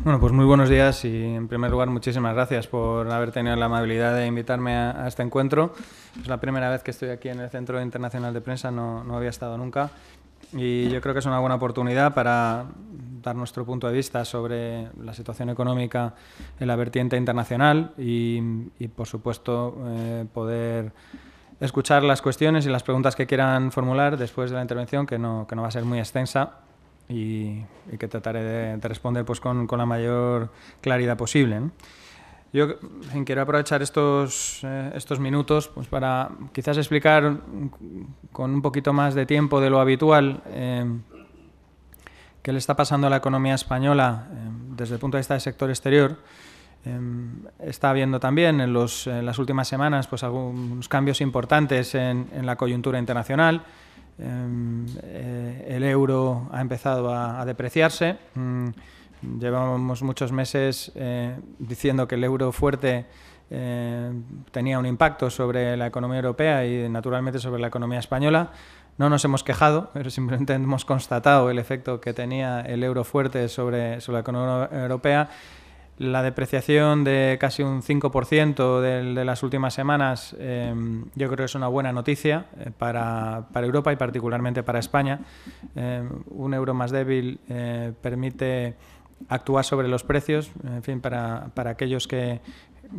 Bueno, pues muy buenos días y en primer lugar muchísimas gracias por haber tenido la amabilidad de invitarme a este encuentro. Es la primera vez que estoy aquí en el Centro Internacional de Prensa, no había estado nunca y yo creo que es una buena oportunidad para dar nuestro punto de vista sobre la situación económica en la vertiente internacional y por supuesto, poder escuchar las cuestiones y las preguntas que quieran formular después de la intervención, que no va a ser muy extensa y que trataré de responder pues con la mayor claridad posible, ¿no? Yo quiero aprovechar estos minutos pues para quizás explicar con un poquito más de tiempo de lo habitual qué le está pasando a la economía española desde el punto de vista del sector exterior. Está habiendo también en las últimas semanas pues algunos cambios importantes en la coyuntura internacional. El euro ha empezado a depreciarse. Llevamos muchos meses diciendo que el euro fuerte tenía un impacto sobre la economía europea y naturalmente sobre la economía española. No nos hemos quejado, pero simplemente hemos constatado el efecto que tenía el euro fuerte sobre la economía europea. La depreciación de casi un 5% de las últimas semanas yo creo que es una buena noticia para Europa y particularmente para España. Un euro más débil permite actuar sobre los precios, en fin, para aquellos que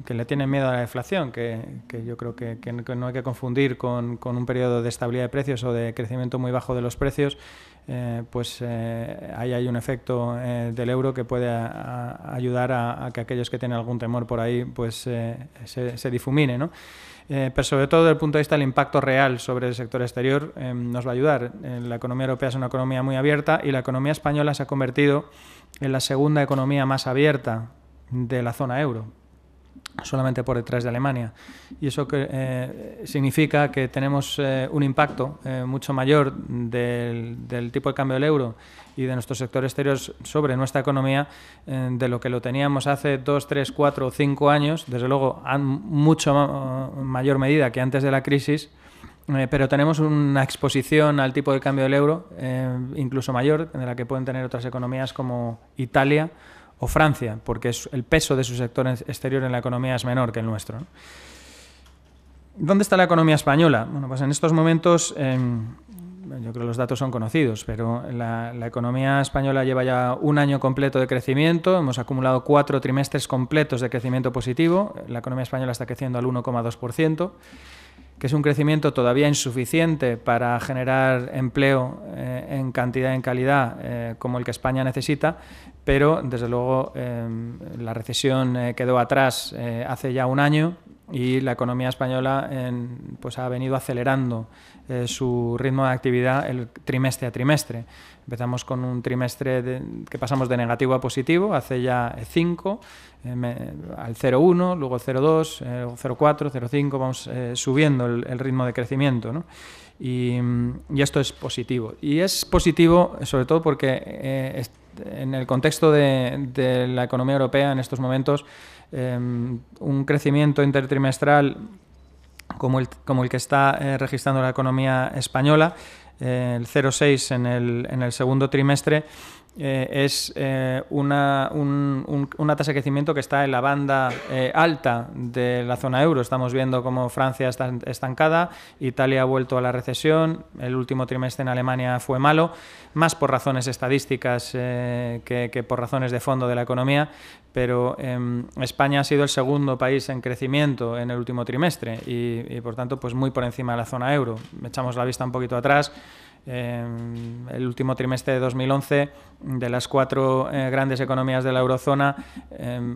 le tienen miedo a la inflación, que yo creo que no hay que confundir con un periodo de estabilidad de precios o de crecimiento muy bajo de los precios. Ahí hay un efecto del euro que puede ayudar a que aquellos que tienen algún temor por ahí pues se difumine, ¿no? Pero sobre todo desde el punto de vista del impacto real sobre el sector exterior nos va a ayudar. La economía europea es una economía muy abierta y la economía española se ha convertido en la segunda economía más abierta de la zona euro, solamente por detrás de Alemania. Y eso significa que tenemos un impacto mucho mayor del tipo de cambio del euro y de nuestro sector exterior sobre nuestra economía de lo que lo teníamos hace 2, 3, 4 o 5 años, desde luego a mucho mayor medida que antes de la crisis, pero tenemos una exposición al tipo de cambio del euro incluso mayor de la que pueden tener otras economías como Italia o Francia, porque el peso de su sector exterior en la economía es menor que el nuestro, ¿no? ¿Dónde está la economía española? Bueno, pues en estos momentos, yo creo que los datos son conocidos, pero la economía española lleva ya un año completo de crecimiento, hemos acumulado 4 trimestres completos de crecimiento positivo, la economía española está creciendo al 1,2%, que es un crecimiento todavía insuficiente para generar empleo en cantidad y en calidad como el que España necesita, pero desde luego la recesión quedó atrás hace ya un año y la economía española pues ha venido acelerando su ritmo de actividad el trimestre a trimestre. Empezamos con un trimestre que pasamos de negativo a positivo, hace ya 5, al 0,1, luego 0,2, 0,4, 0,5, vamos subiendo el ritmo de crecimiento, ¿no? Y esto es positivo. Y es positivo sobre todo porque en el contexto de la economía europea en estos momentos, un crecimiento intertrimestral como el que está registrando la economía española, el 0,6 en el segundo trimestre, es una tasa de crecimiento que está en la banda alta de la zona euro. Estamos viendo cómo Francia está estancada, Italia ha vuelto a la recesión, el último trimestre en Alemania fue malo, más por razones estadísticas que por razones de fondo de la economía, pero España ha sido el segundo país en crecimiento en el último trimestre y por tanto pues muy por encima de la zona euro. Echamos la vista un poquito atrás. El último trimestre de 2011, de las 4 grandes economías de la eurozona,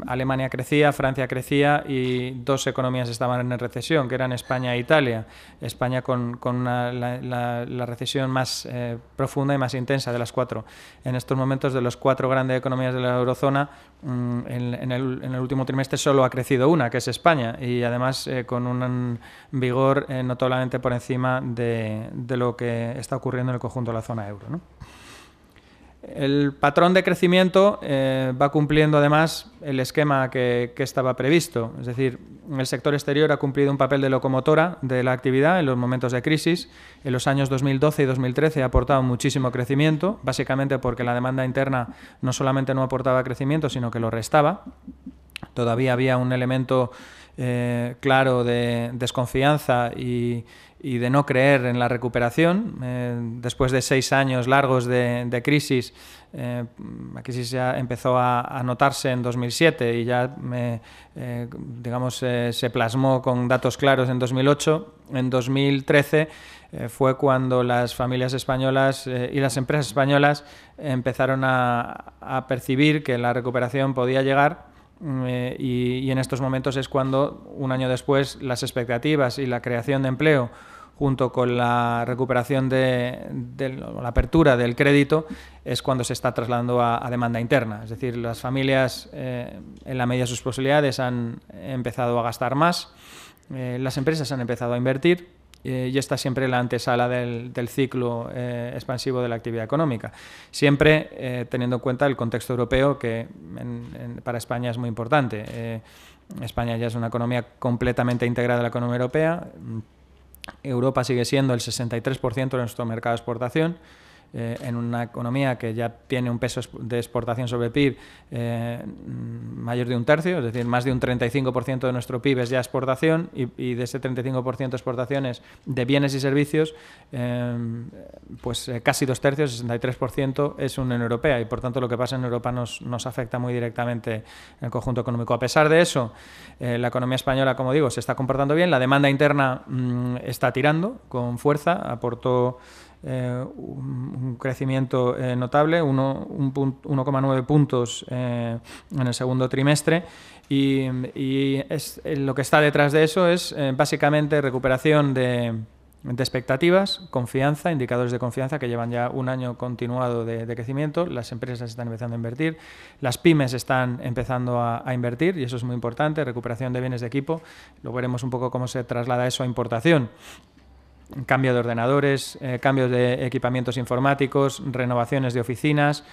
Alemania crecía, Francia crecía y 2 economías estaban en recesión, que eran España e Italia. España con la recesión más profunda y más intensa de las 4. En estos momentos, de las 4 grandes economías de la eurozona, en el último trimestre solo ha crecido una, que es España, y además con un vigor notablemente por encima de lo que está ocurriendo en el conjunto de la zona euro, ¿no? El patrón de crecimiento va cumpliendo además el esquema que estaba previsto. Es decir, el sector exterior ha cumplido un papel de locomotora de la actividad en los momentos de crisis. En los años 2012 y 2013 ha aportado muchísimo crecimiento, básicamente porque la demanda interna no solamente no aportaba crecimiento, sino que lo restaba. Todavía había un elemento claro de desconfianza y de no creer en la recuperación. Después de 6 años largos de crisis, la crisis ya empezó a notarse en 2007 y ya se plasmó con datos claros en 2008. En 2013 fue cuando las familias españolas y las empresas españolas empezaron a percibir que la recuperación podía llegar. Y en estos momentos es cuando, un año después, las expectativas y la creación de empleo, junto con la recuperación de la apertura del crédito, es cuando se está trasladando a demanda interna. Es decir, las familias, en la medida de sus posibilidades, han empezado a gastar más, las empresas han empezado a invertir, y esta es siempre la antesala del ciclo expansivo de la actividad económica. Siempre teniendo en cuenta el contexto europeo, que para España es muy importante. España ya es una economía completamente integrada a la economía europea. Europa sigue siendo el 63% de nuestro mercado de exportación. En una economía que ya tiene un peso de exportación sobre el PIB mayor de un tercio, es decir, más de un 35% de nuestro PIB es ya exportación, y de ese 35% de exportaciones de bienes y servicios, casi 2/3, 63%, es Unión Europea, y por tanto lo que pasa en Europa nos afecta muy directamente en el conjunto económico. A pesar de eso, la economía española, como digo, se está comportando bien, la demanda interna está tirando con fuerza, aportó un crecimiento notable, 1,9 puntos en el segundo trimestre, y lo que está detrás de eso es básicamente recuperación de expectativas, confianza, indicadores de confianza que llevan ya un año continuado de crecimiento. Las empresas están empezando a invertir, las pymes están empezando a invertir, y eso es muy importante. Recuperación de bienes de equipo, luego veremos un poco cómo se traslada eso a importación. Cambio de ordenadores, cambios de equipamientos informáticos, renovaciones de oficinas,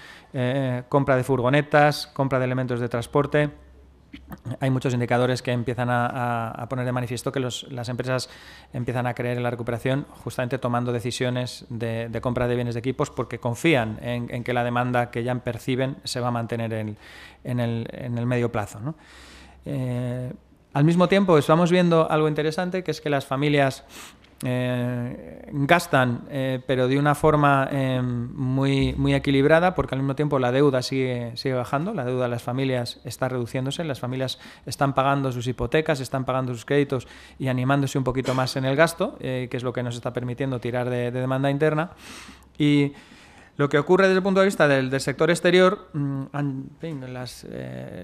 compra de furgonetas, compra de elementos de transporte. Hay muchos indicadores que empiezan a poner de manifiesto que las empresas empiezan a creer en la recuperación, justamente tomando decisiones de compra de bienes de equipos, porque confían en que la demanda que ya perciben se va a mantener en el medio plazo, ¿no? Al mismo tiempo, estamos viendo algo interesante, que es que las familias gastan, pero de una forma muy equilibrada, porque al mismo tiempo la deuda sigue bajando, la deuda de las familias está reduciéndose, las familias están pagando sus hipotecas, están pagando sus créditos y animándose un poquito más en el gasto, que es lo que nos está permitiendo tirar de demanda interna. Y lo que ocurre desde el punto de vista del sector exterior,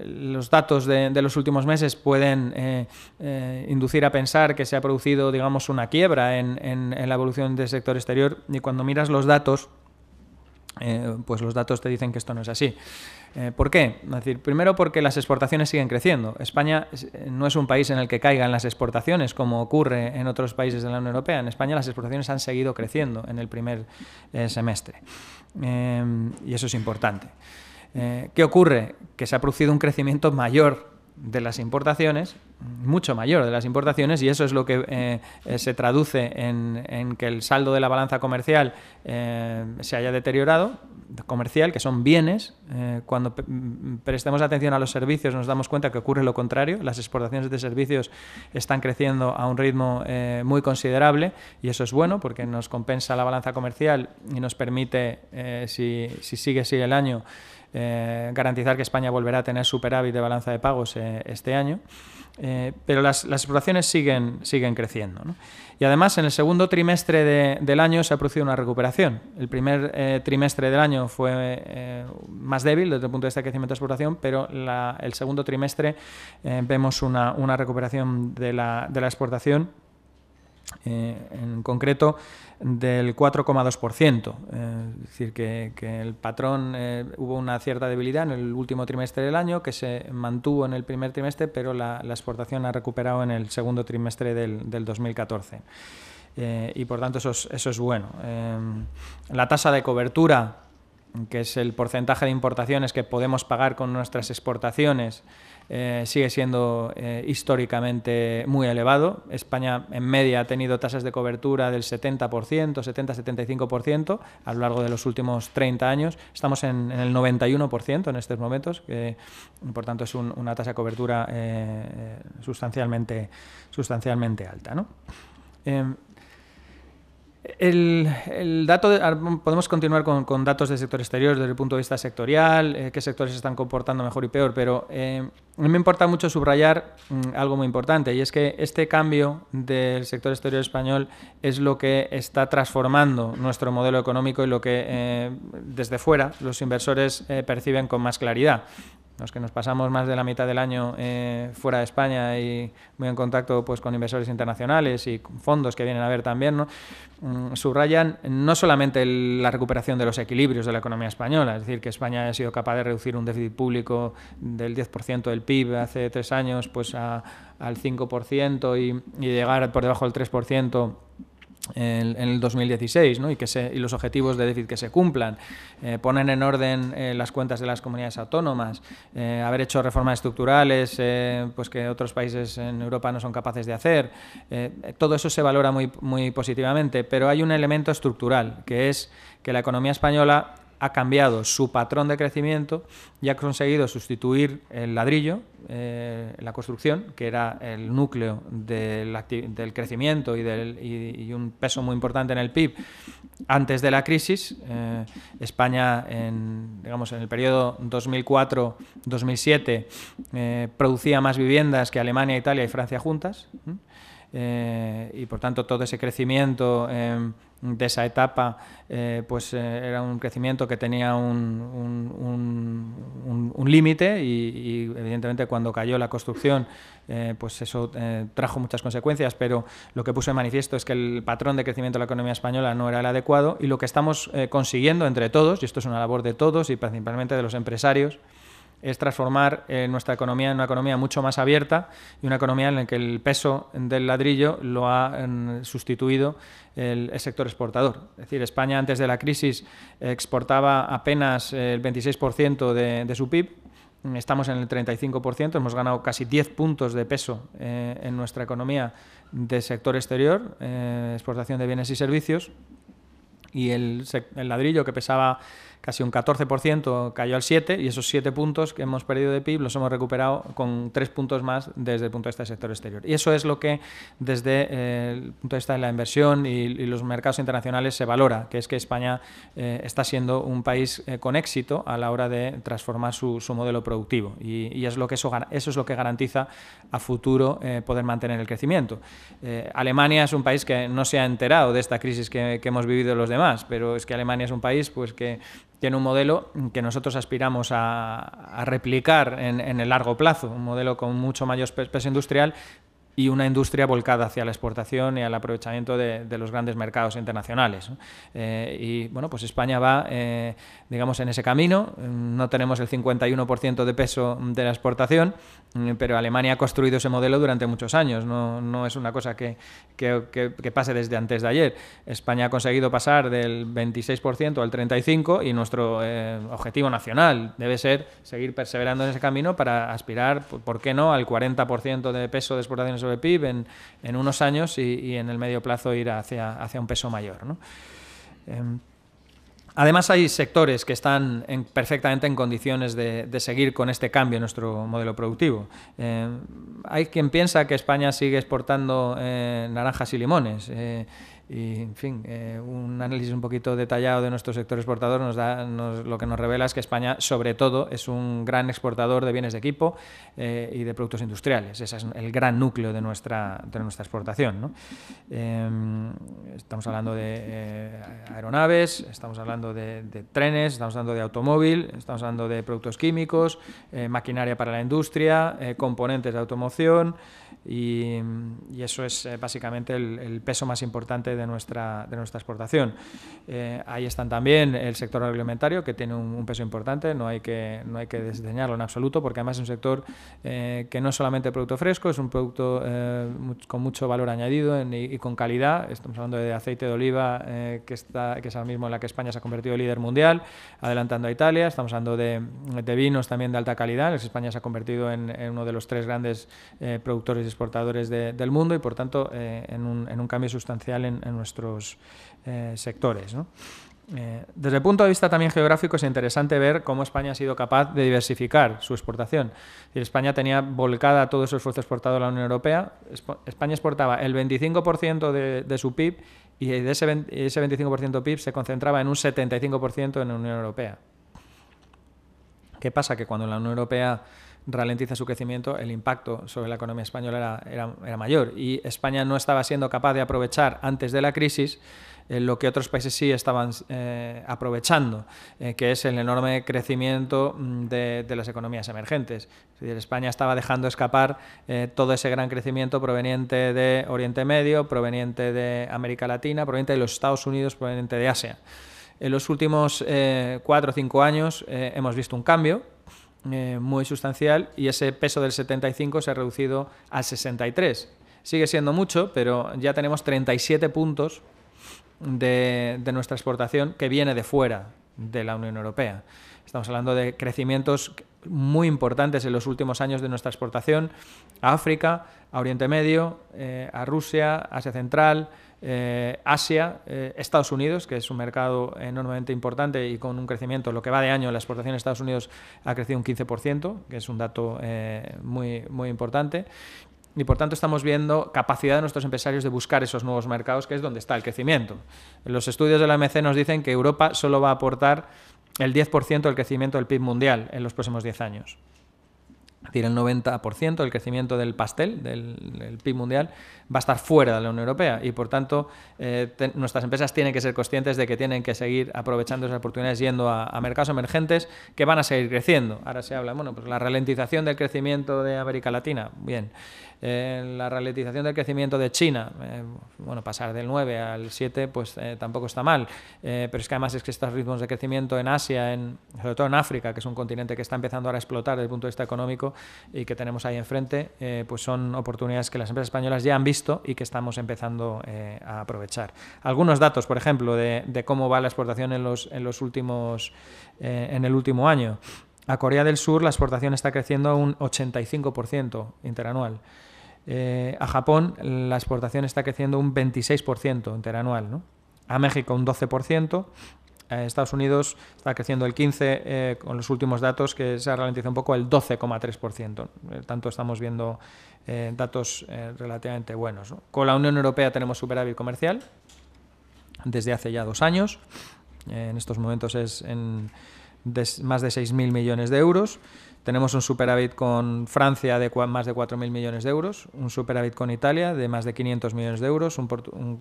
los datos de los últimos meses pueden inducir a pensar que se ha producido, digamos, una quiebra en la evolución del sector exterior, y cuando miras los datos, pues los datos te dicen que esto no es así. ¿Por qué? Es decir, primero porque las exportaciones siguen creciendo. España no es un país en el que caigan las exportaciones, como ocurre en otros países de la Unión Europea. En España las exportaciones han seguido creciendo en el primer semestre. Y eso es importante. ¿Qué ocurre? Que se ha producido un crecimiento mayor de las importaciones, mucho mayor de las importaciones, y eso es lo que se traduce en que el saldo de la balanza comercial se haya deteriorado, comercial, que son bienes. Cuando prestemos atención a los servicios nos damos cuenta que ocurre lo contrario. Las exportaciones de servicios están creciendo a un ritmo muy considerable, y eso es bueno porque nos compensa la balanza comercial y nos permite, si sigue así el año, garantizar que España volverá a tener superávit de balanza de pagos este año. Pero las exportaciones siguen creciendo, ¿no? Y además en el segundo trimestre del año se ha producido una recuperación. El primer trimestre del año fue más débil desde el punto de vista de crecimiento de exportación, pero el segundo trimestre vemos una recuperación de la exportación, en concreto del 4,2%. Es decir, que el patrón, hubo una cierta debilidad en el último trimestre del año, que se mantuvo en el primer trimestre, pero la exportación ha recuperado en el segundo trimestre del 2014. Y por tanto eso es bueno. La tasa de cobertura que es el porcentaje de importaciones que podemos pagar con nuestras exportaciones, sigue siendo históricamente muy elevado. España en media ha tenido tasas de cobertura del 70%, 70-75% a lo largo de los últimos 30 años. Estamos en el 91% en estos momentos, que por tanto es una tasa de cobertura sustancialmente alta, ¿no? El dato podemos continuar con datos del sector exterior desde el punto de vista sectorial, qué sectores se están comportando mejor y peor, pero a mí me importa mucho subrayar algo muy importante, y es que este cambio del sector exterior español es lo que está transformando nuestro modelo económico y lo que desde fuera los inversores perciben con más claridad. Los que nos pasamos más de la mitad del año fuera de España y muy en contacto pues con inversores internacionales y con fondos que vienen a ver también, ¿no? Subrayan no solamente la recuperación de los equilibrios de la economía española, es decir, que España ha sido capaz de reducir un déficit público del 10% del PIB hace 3 años pues al 5% y llegar por debajo del 3% en el 2016, ¿no? y los objetivos de déficit que se cumplan, poner en orden las cuentas de las comunidades autónomas, haber hecho reformas estructurales pues que otros países en Europa no son capaces de hacer. Todo eso se valora muy positivamente, pero hay un elemento estructural, que es que la economía española ha cambiado su patrón de crecimiento y ha conseguido sustituir el ladrillo, la construcción, que era el núcleo del crecimiento y un peso muy importante en el PIB antes de la crisis. España, en el periodo 2004-2007, producía más viviendas que Alemania, Italia y Francia juntas. Y por tanto todo ese crecimiento de esa etapa era un crecimiento que tenía un límite y evidentemente cuando cayó la construcción pues eso trajo muchas consecuencias, pero lo que puso en manifiesto es que el patrón de crecimiento de la economía española no era el adecuado, y lo que estamos consiguiendo entre todos, y esto es una labor de todos y principalmente de los empresarios, es transformar nuestra economía en una economía mucho más abierta y una economía en la que el peso del ladrillo lo ha sustituido el sector exportador. Es decir, España antes de la crisis exportaba apenas el 26% de su PIB, estamos en el 35%, hemos ganado casi 10 puntos de peso en nuestra economía de sector exterior, exportación de bienes y servicios, y el ladrillo, que pesaba casi un 14%, cayó al 7%, y esos 7 puntos que hemos perdido de PIB los hemos recuperado con 3 puntos más desde el punto de vista del sector exterior. Y eso es lo que desde el punto de vista de la inversión y los mercados internacionales se valora, que es que España está siendo un país con éxito a la hora de transformar su modelo productivo, y es lo que eso es lo que garantiza a futuro poder mantener el crecimiento. Alemania es un país que no se ha enterado de esta crisis que hemos vivido los demás, pero es que Alemania es un país pues que tiene un modelo que nosotros aspiramos a replicar en el largo plazo, un modelo con mucho mayor peso industrial y una industria volcada hacia la exportación y al aprovechamiento de los grandes mercados internacionales, ¿no? Y bueno, pues España va, digamos, en ese camino. No tenemos el 51% de peso de la exportación, pero Alemania ha construido ese modelo durante muchos años. No es una cosa que pase desde antes de ayer. España ha conseguido pasar del 26% al 35%, y nuestro objetivo nacional debe ser seguir perseverando en ese camino para aspirar, ¿por qué no?, al 40% de peso de exportaciones sobre PIB en unos años y en el medio plazo ir hacia un peso mayor, ¿no? Además, hay sectores que están perfectamente en condiciones de seguir con este cambio en nuestro modelo productivo. Hay quien piensa que España sigue exportando naranjas y limones. Y, en fin, un análisis un poquito detallado de nuestro sector exportador lo que nos revela es que España, sobre todo, es un gran exportador de bienes de equipo y de productos industriales. Ese es el gran núcleo de nuestra exportación, ¿no? Estamos hablando de aeronaves, estamos hablando de trenes, estamos hablando de automóvil, estamos hablando de productos químicos, maquinaria para la industria, componentes de automoción, y eso es básicamente el peso más importante de de nuestra exportación. Ahí están también el sector agroalimentario, que tiene un peso importante, no hay que desdeñarlo en absoluto, porque además es un sector que no es solamente producto fresco, es un producto con mucho valor añadido y con calidad. Estamos hablando de aceite de oliva, que es ahora mismo en la que España se ha convertido en líder mundial, adelantando a Italia. Estamos hablando de vinos también de alta calidad. España se ha convertido en uno de los 3 grandes productores y exportadores del mundo, y por tanto en un cambio sustancial en nuestros sectores, ¿no? Desde el punto de vista también geográfico es interesante ver cómo España ha sido capaz de diversificar su exportación. España tenía volcada todo su esfuerzo exportado a la Unión Europea. España exportaba el 25% de su PIB, y de ese 25% PIB se concentraba en un 75% en la Unión Europea. ¿Qué pasa? Que cuando la Unión Europea ralentiza su crecimiento, el impacto sobre la economía española era mayor, y España no estaba siendo capaz de aprovechar antes de la crisis lo que otros países sí estaban aprovechando, que es el enorme crecimiento de las economías emergentes. Es decir, España estaba dejando escapar todo ese gran crecimiento proveniente de Oriente Medio, proveniente de América Latina, proveniente de los Estados Unidos, proveniente de Asia. En los últimos 4 o 5 años hemos visto un cambio muy sustancial, y ese peso del 75 se ha reducido al 63. Sigue siendo mucho, pero ya tenemos 37 puntos de nuestra exportación que viene de fuera de la Unión Europea. Estamos hablando de crecimientos muy importantes en los últimos años de nuestra exportación a África, a Oriente Medio, a Rusia, Asia Central, Asia, Estados Unidos, que es un mercado enormemente importante y con un crecimiento. Lo que va de año, la exportación a Estados Unidos ha crecido un 15%, que es un dato muy, muy importante. Y por tanto estamos viendo capacidad de nuestros empresarios de buscar esos nuevos mercados, que es donde está el crecimiento. Los estudios de la OMC nos dicen que Europa solo va a aportar el 10% del crecimiento del PIB mundial en los próximos 10 años. Es decir, el 90% del crecimiento del pastel, del PIB mundial, va a estar fuera de la Unión Europea, y por tanto nuestras empresas tienen que ser conscientes de que tienen que seguir aprovechando esas oportunidades, yendo a mercados emergentes que van a seguir creciendo. Ahora se habla, pues la ralentización del crecimiento de América Latina, bien. La ralentización del crecimiento de China, pasar del 9 al 7 pues tampoco está mal, pero es que además es que estos ritmos de crecimiento en Asia, sobre todo en África, que es un continente que está empezando ahora a explotar desde el punto de vista económico y que tenemos ahí enfrente, pues son oportunidades que las empresas españolas ya han visto y que estamos empezando a aprovechar. Algunos datos, por ejemplo, de cómo va la exportación en el último año. A Corea del Sur la exportación está creciendo a un 85% interanual. A Japón la exportación está creciendo un 26% interanual, ¿no? A México un 12%, a Estados Unidos está creciendo el 15%, con los últimos datos que se ha ralentizado un poco el 12,3%. Tanto estamos viendo datos relativamente buenos, ¿no? Con la Unión Europea tenemos superávit comercial desde hace ya 2 años. En estos momentos es más de 6.000 millones de euros. Tenemos un superávit con Francia de más de 4.000 millones de euros, un superávit con Italia de más de 500 millones de euros, un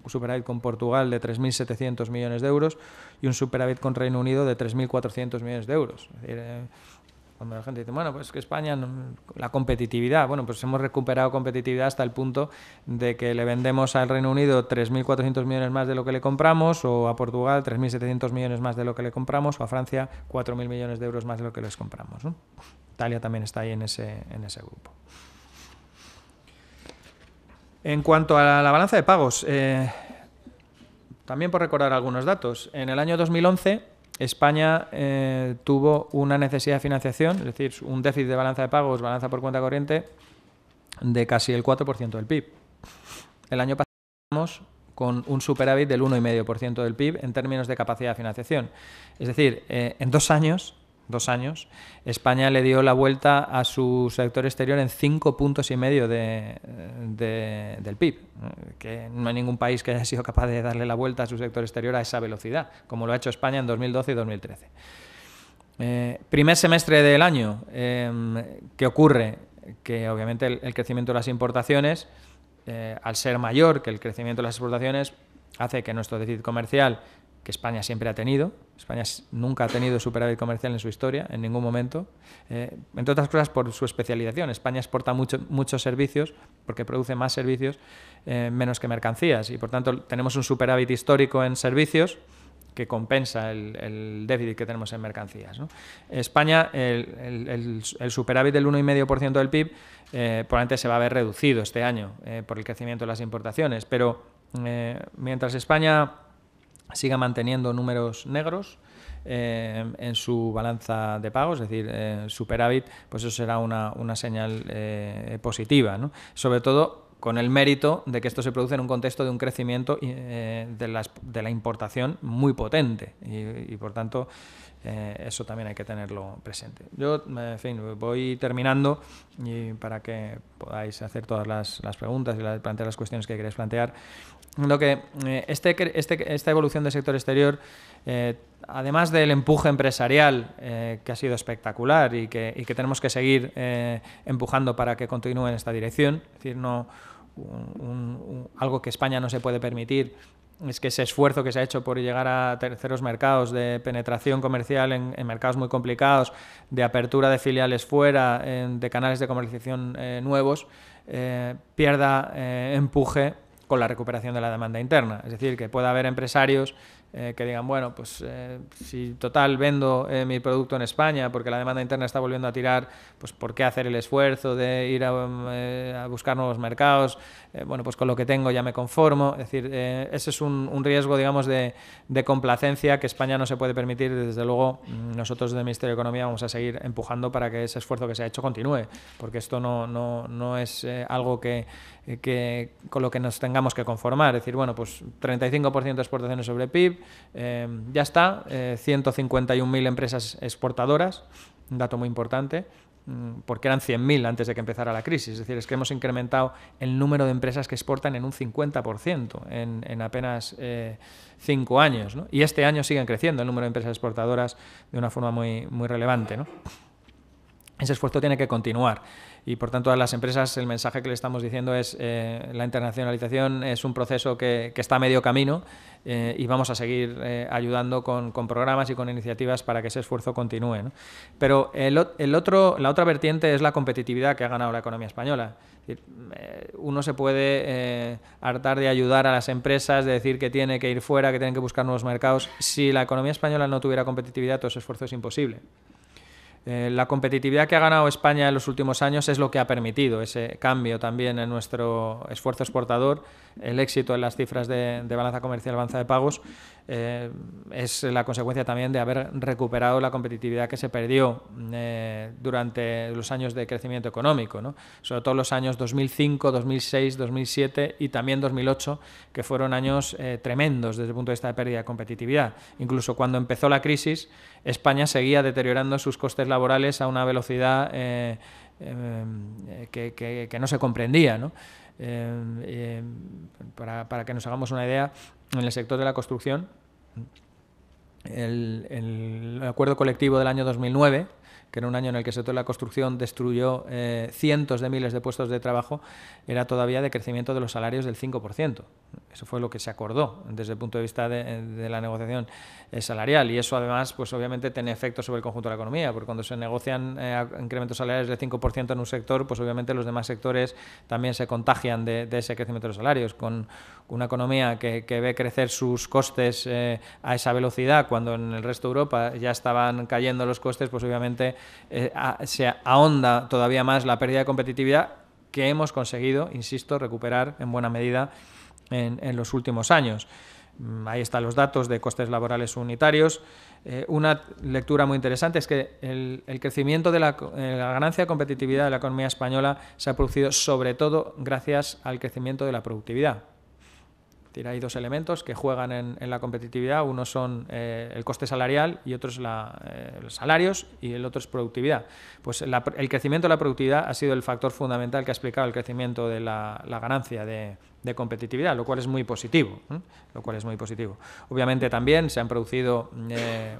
superávit con Portugal de 3.700 millones de euros y un superávit con Reino Unido de 3.400 millones de euros. Es decir, cuando la gente dice, pues que España, la competitividad, pues hemos recuperado competitividad hasta el punto de que le vendemos al Reino Unido 3.400 millones más de lo que le compramos, o a Portugal 3.700 millones más de lo que le compramos, o a Francia 4.000 millones de euros más de lo que les compramos, ¿no? Italia también está ahí en ese grupo. En cuanto a la balanza de pagos, también por recordar algunos datos, en el año 2011 España tuvo una necesidad de financiación, es decir, un déficit de balanza de pagos, balanza por cuenta corriente, de casi el 4% del PIB. El año pasado estamos con un superávit del 1,5% del PIB en términos de capacidad de financiación. Es decir, en 2 años, España le dio la vuelta a su sector exterior en 5,5 puntos del PIB, que no hay ningún país que haya sido capaz de darle la vuelta a su sector exterior a esa velocidad, como lo ha hecho España en 2012 y 2013. Primer semestre del año, ¿qué ocurre? Que obviamente el crecimiento de las importaciones, al ser mayor que el crecimiento de las exportaciones, hace que nuestro déficit comercial que España siempre ha tenido. España nunca ha tenido superávit comercial en su historia, en ningún momento, entre otras cosas por su especialización. España exporta muchos servicios, porque produce más servicios menos que mercancías, y por tanto tenemos un superávit histórico en servicios que compensa el déficit que tenemos en mercancías, ¿no? España, el superávit del 1,5% del PIB probablemente se va a ver reducido este año por el crecimiento de las importaciones, pero mientras España siga manteniendo números negros en su balanza de pagos, es decir, superávit, pues eso será una señal positiva, ¿no? Sobre todo con el mérito de que esto se produce en un contexto de un crecimiento de la importación muy potente y por tanto eso también hay que tenerlo presente. Yo, en fin, voy terminando y para que podáis hacer todas las preguntas y plantear las cuestiones que queréis plantear. Lo que esta evolución del sector exterior, además del empuje empresarial que ha sido espectacular y que tenemos que seguir empujando para que continúe en esta dirección, es decir, algo que España no se puede permitir es que ese esfuerzo que se ha hecho por llegar a terceros mercados, de penetración comercial en mercados muy complicados, de apertura de filiales fuera, de canales de comercialización nuevos, pierda empuje con la recuperación de la demanda interna. Es decir, que pueda haber empresarios que digan, bueno, pues si total vendo mi producto en España porque la demanda interna está volviendo a tirar, pues ¿por qué hacer el esfuerzo de ir a buscar nuevos mercados? Bueno, pues con lo que tengo ya me conformo. Es decir, ese es un riesgo, digamos, de complacencia que España no se puede permitir. Desde luego, nosotros desde el Ministerio de Economía vamos a seguir empujando para que ese esfuerzo que se ha hecho continúe, porque esto no es algo que con lo que nos tengamos que conformar. Es decir, bueno, pues 35% de exportaciones sobre PIB, ya está, 151.000 empresas exportadoras, un dato muy importante, porque eran 100.000 antes de que empezara la crisis. Es decir, es que hemos incrementado el número de empresas que exportan en un 50% en apenas 5 años, ¿no? Y este año siguen creciendo el número de empresas exportadoras de una forma muy relevante, ¿no? Ese esfuerzo tiene que continuar y, por tanto, a las empresas el mensaje que le estamos diciendo es la internacionalización es un proceso que está a medio camino y vamos a seguir ayudando con programas y con iniciativas para que ese esfuerzo continúe, ¿no? Pero la otra vertiente es la competitividad que ha ganado la economía española. Es decir, uno se puede hartar de ayudar a las empresas, de decir que tiene que ir fuera, que tienen que buscar nuevos mercados. Si la economía española no tuviera competitividad, todo ese esfuerzo es imposible. La competitividad que ha ganado España en los últimos años es lo que ha permitido ese cambio también en nuestro esfuerzo exportador. El éxito en las cifras de balanza comercial, balanza de pagos, es la consecuencia también de haber recuperado la competitividad que se perdió durante los años de crecimiento económico, ¿no? Sobre todo los años 2005, 2006, 2007 y también 2008, que fueron años tremendos desde el punto de vista de pérdida de competitividad. Incluso cuando empezó la crisis, España seguía deteriorando sus costes laborales a una velocidad que no se comprendía, ¿no? Para que nos hagamos una idea, en el sector de la construcción, el acuerdo colectivo del año 2009, que era un año en el que el sector de la construcción destruyó cientos de miles de puestos de trabajo, era todavía de crecimiento de los salarios del 5%. Eso fue lo que se acordó desde el punto de vista de la negociación salarial, y eso además, pues obviamente tiene efectos sobre el conjunto de la economía, porque cuando se negocian incrementos salariales del 5% en un sector, pues obviamente los demás sectores también se contagian de ese crecimiento de los salarios. Con una economía que ve crecer sus costes a esa velocidad, cuando en el resto de Europa ya estaban cayendo los costes, pues obviamente se ahonda todavía más la pérdida de competitividad que hemos conseguido, insisto, recuperar en buena medida en los últimos años. Ahí están los datos de costes laborales unitarios. Una lectura muy interesante es que el crecimiento de la ganancia de competitividad de la economía española se ha producido sobre todo gracias al crecimiento de la productividad. Es decir, hay dos elementos que juegan en la competitividad. Uno son el coste salarial y otro es los salarios, y el otro es productividad. Pues el crecimiento de la productividad ha sido el factor fundamental que ha explicado el crecimiento de la ganancia de competitividad, lo cual es muy positivo, lo cual es muy positivo. Obviamente también se han producido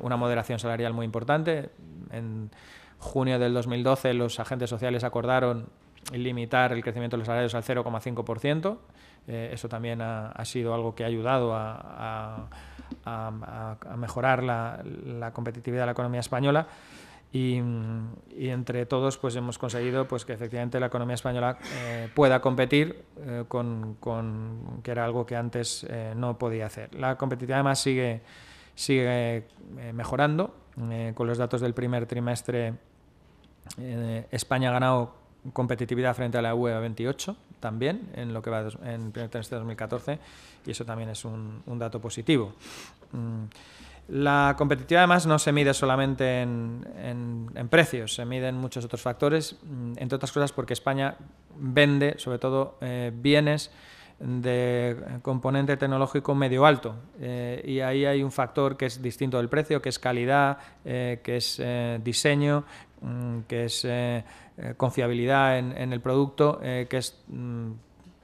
una moderación salarial muy importante. En junio del 2012 los agentes sociales acordaron limitar el crecimiento de los salarios al 0,5%. Eso también ha sido algo que ha ayudado a mejorar la competitividad de la economía española. Y entre todos pues hemos conseguido pues que efectivamente la economía española pueda competir que era algo que antes no podía hacer. La competitividad además sigue mejorando. Con los datos del primer trimestre España ha ganado competitividad frente a la UE 28 también en lo que va en el primer trimestre de 2014, y eso también es un dato positivo. La competitividad además no se mide solamente en precios, se mide en muchos otros factores, entre otras cosas porque España vende sobre todo bienes de componente tecnológico medio alto, y ahí hay un factor que es distinto del precio, que es calidad, que es diseño, que es confiabilidad en el producto, que es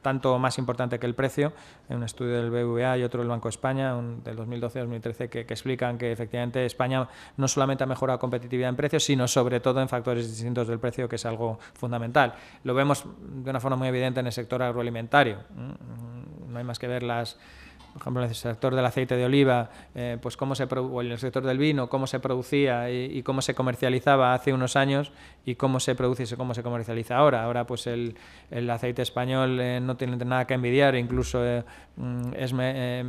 tanto más importante que el precio. Hay un estudio del BBVA y otro del Banco de España del 2012-2013 que explican que efectivamente España no solamente ha mejorado competitividad en precios, sino sobre todo en factores distintos del precio, que es algo fundamental. Lo vemos de una forma muy evidente en el sector agroalimentario. No hay más que ver por ejemplo, en el sector del aceite de oliva, pues o en el sector del vino, cómo se producía y cómo se comercializaba hace unos años, y cómo se produce y cómo se comercializa ahora. Ahora pues el aceite español no tiene nada que envidiar, incluso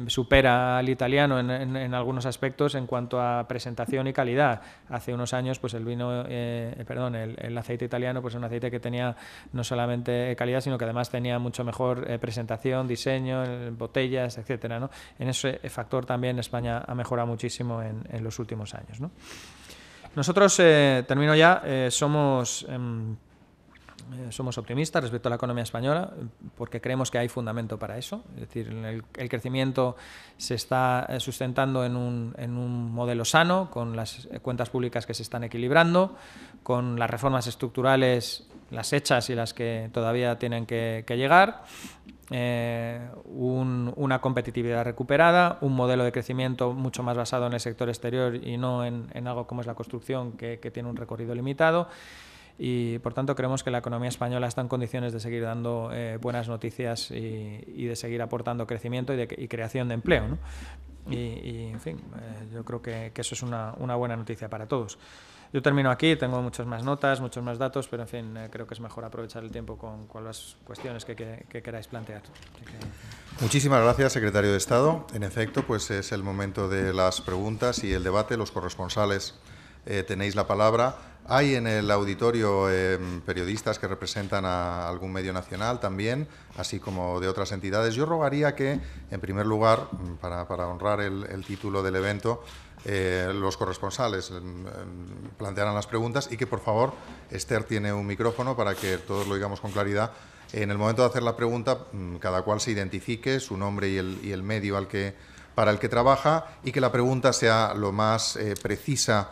supera al italiano en algunos aspectos en cuanto a presentación y calidad. Hace unos años pues el aceite italiano pues es un aceite que tenía no solamente calidad, sino que además tenía mucho mejor presentación, diseño, botellas, etcétera, ¿no? En ese factor también España ha mejorado muchísimo en los últimos años, ¿no? Nosotros, termino ya, somos optimistas respecto a la economía española porque creemos que hay fundamento para eso. Es decir, el crecimiento se está sustentando en un modelo sano, con las cuentas públicas que se están equilibrando, con las reformas estructurales, las hechas y las que todavía tienen que llegar, una competitividad recuperada, un modelo de crecimiento mucho más basado en el sector exterior y no en algo como es la construcción, que tiene un recorrido limitado. Y por tanto creemos que la economía española está en condiciones de seguir dando buenas noticias y de seguir aportando crecimiento y creación de empleo, ¿no? Y en fin, yo creo que eso es una buena noticia para todos. Yo termino aquí, tengo muchas más notas, muchos más datos, pero en fin, creo que es mejor aprovechar el tiempo con las cuestiones que queráis plantear. Muchísimas gracias, secretario de Estado. En efecto, pues es el momento de las preguntas y el debate. Los corresponsales tenéis la palabra. Hay en el auditorio periodistas que representan a algún medio nacional también, así como de otras entidades. Yo rogaría que, en primer lugar, para honrar el título del evento, los corresponsales plantearan las preguntas y que, por favor, Esther tiene un micrófono para que todos lo digamos con claridad. En el momento de hacer la pregunta, cada cual se identifique, su nombre y el medio para el que trabaja, y que la pregunta sea lo más precisa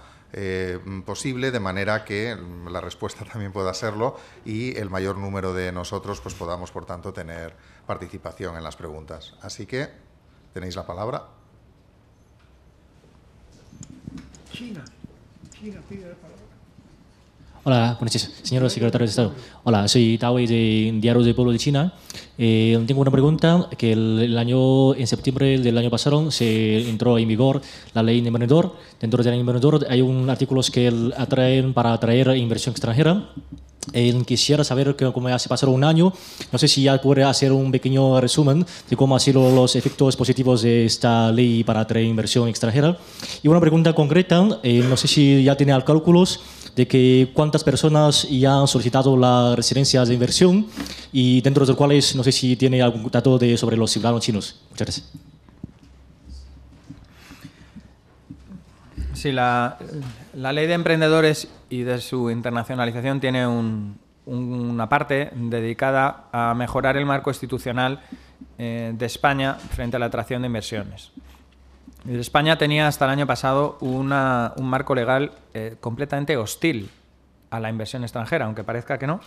posible, de manera que la respuesta también pueda serlo y el mayor número de nosotros pues podamos, por tanto, tener participación en las preguntas. Así que tenéis la palabra. China pide la palabra. Hola, buenas noches, señor secretario de Estado. Hola, soy Tao de Diario del Pueblo de China. Tengo una pregunta, que en septiembre del año pasado se entró en vigor la ley de emprendedor. Dentro de la ley de emprendedor hay artículos que atraen para atraer inversión extranjera. Quisiera saber cómo hace pasado un año, no sé si ya puede hacer un pequeño resumen de cómo han sido los efectos positivos de esta ley para atraer inversión extranjera. Y una pregunta concreta, no sé si ya tiene cálculos de que cuántas personas ya han solicitado las residencias de inversión, y dentro de los cuales no sé si tiene algún dato sobre los ciudadanos chinos. Muchas gracias. Sí, la ley de emprendedores y de su internacionalización tiene una parte dedicada a mejorar el marco institucional de España frente a la atracción de inversiones. España tenía hasta el año pasado un marco legal completamente hostil a la inversión extranjera, aunque parezca que no.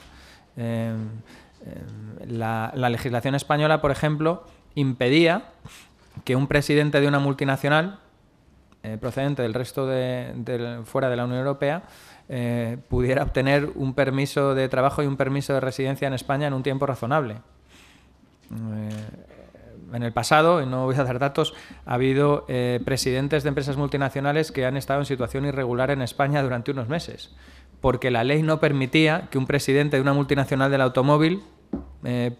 La legislación española, por ejemplo, impedía que un presidente de una multinacional procedente del resto fuera de la Unión Europea pudiera obtener un permiso de trabajo y un permiso de residencia en España en un tiempo razonable. En el pasado, y no voy a dar datos, ha habido presidentes de empresas multinacionales que han estado en situación irregular en España durante unos meses, porque la ley no permitía que un presidente de una multinacional del automóvil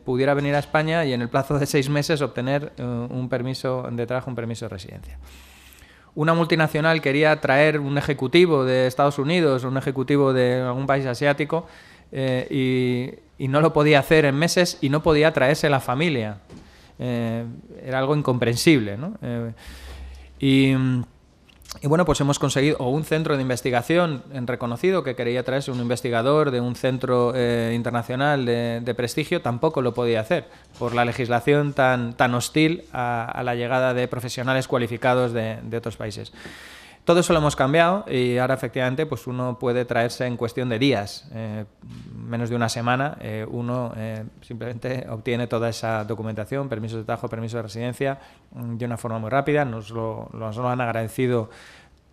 pudiera venir a España y en el plazo de 6 meses obtener un permiso de trabajo, un permiso de residencia. Una multinacional quería traer un ejecutivo de Estados Unidos, un ejecutivo de algún país asiático, y no lo podía hacer en meses y no podía traerse la familia. Era algo incomprensible, ¿no? Y bueno, pues hemos conseguido, o un centro de investigación reconocido que quería traerse un investigador de un centro internacional de prestigio, tampoco lo podía hacer por la legislación tan hostil a la llegada de profesionales cualificados de otros países. Todo eso lo hemos cambiado y ahora efectivamente pues uno puede traerse en cuestión de días, menos de una semana, uno simplemente obtiene toda esa documentación, permisos de trabajo, permiso de residencia, de una forma muy rápida. Nos lo han agradecido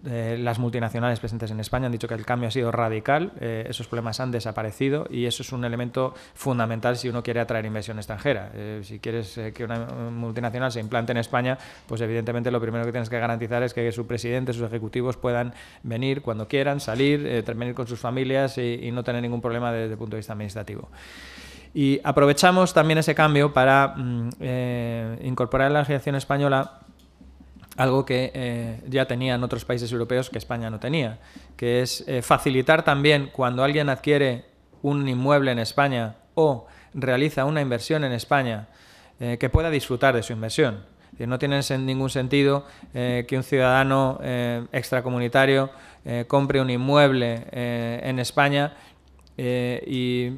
las multinacionales presentes en España, han dicho que el cambio ha sido radical, esos problemas han desaparecido y eso es un elemento fundamental si uno quiere atraer inversión extranjera. Si quieres que una multinacional se implante en España, pues evidentemente lo primero que tienes que garantizar es que su presidente, sus ejecutivos puedan venir cuando quieran, salir, venir con sus familias y no tener ningún problema desde el punto de vista administrativo. Y aprovechamos también ese cambio para incorporar en la legislación española algo que ya tenían otros países europeos que España no tenía, que es facilitar también cuando alguien adquiere un inmueble en España o realiza una inversión en España, que pueda disfrutar de su inversión. No tiene ningún sentido que un ciudadano extracomunitario compre un inmueble en España y